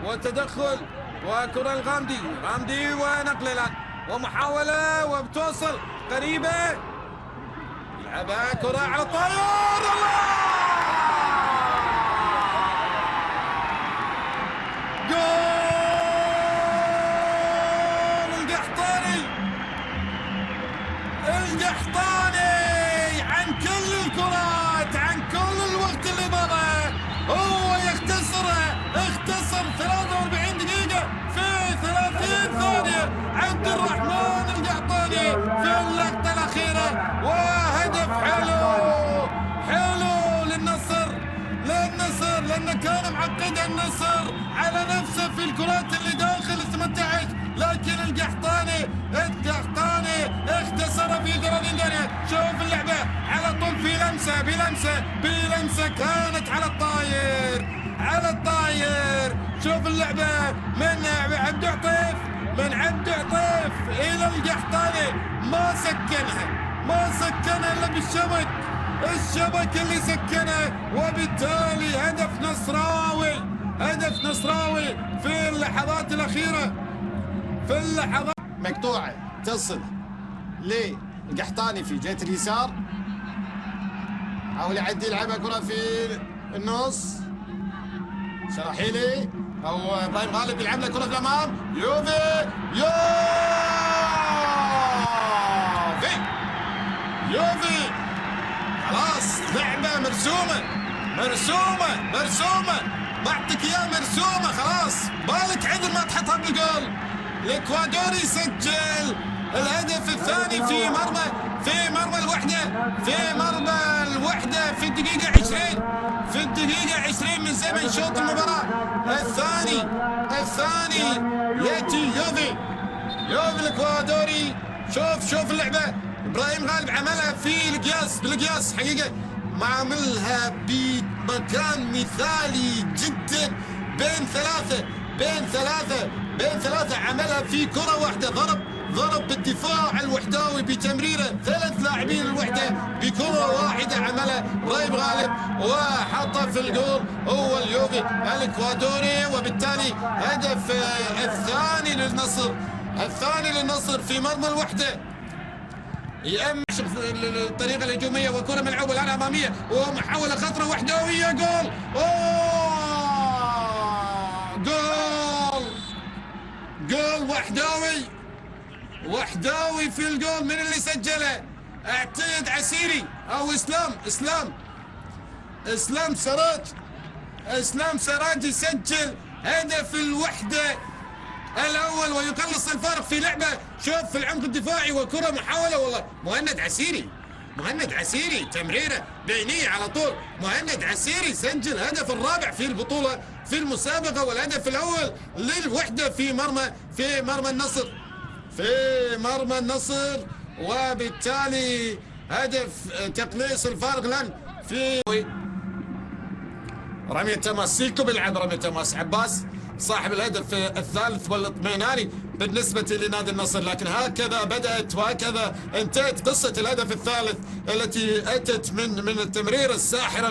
وتدخل وكرة الغامدي، غامدي ونقل الآن ومحاولة وبتوصل قريبة، يلعبها كرة على الطاير، الله! جول القحطاني، القحطاني عن كل الكرات، عن كل الوقت اللي مضى هو يختصره، اختصر 43 دقيقة في 30 ثانية. عبد الرحمن القحطاني في اللقطة الأخيرة، وهدف حلو حلو للنصر، لأنه كان معقد النصر على نفسه في الكرات اللي داخل 18، لكن القحطاني اختصر في 30 ثانية. شوف اللعبة على طول في بلمسة كانت على الطاير. شوف اللعبة من عبد عطيف إلى القحطاني، ما سكنها إلا بالشبك، الشبك اللي سكنه، وبالتالي هدف نصراوي في اللحظات الأخيرة، في اللحظات مقطوعة تصل للقحطاني في جهة اليسار، حاول يعدي يلعبها كرة في النص، شراحيلي أو إبراهيم غالب يلعب له كرة في الأمام، يوفي خلاص، لعبة مرسومة بعطيك اياها مرسومة خلاص، بالك عدل ما تحطها بالجول. الاكوادوري سجل الهدف الثاني في مرمى الوحدة في الدقيقة 20 من زمن شوط المباراة. الثاني ياتي يوفي الاكوادوري. شوف اللعبة، ابراهيم غالب عملها في بالقياس حقيقة، ما عملها بمكان مثالي جدا، بين ثلاثة عملها في كرة واحدة، ضرب بالدفاع الوحداوي بتمريرة 3 لاعبين الوحدة بكرة واحدة عملها ابراهيم غالب وحطها في الجول، هو اليوفي الاكوادوري. وبالتالي هدف الثاني للنصر في مرمى الوحدة، يأمن الطريقة الهجومية، وكرة ملعوبة الآن أمامية ومحاولة خطرة وحدوية، جول! جول وحداوي في الجول. من اللي سجله؟ اعتقد عسيري او اسلام سراج يسجل هدف الوحدة الأول ويقلص الفارق في لعبة. شوف في العمق الدفاعي وكرة محاولة، والله مهند عسيري تمريرة بينية على طول. مهند عسيري سجل الهدف الرابع في البطولة في المسابقة، والهدف الأول للوحدة في مرمى النصر، وبالتالي هدف تقليص الفارق الآن في رمية تماس. سيكو بيلعب رمية تماس، عباس صاحب الهدف الثالث والاطمئناني بالنسبة لنادي النصر. لكن هكذا بدأت وهكذا انتهت قصة الهدف الثالث التي أتت من التمرير الساحرة.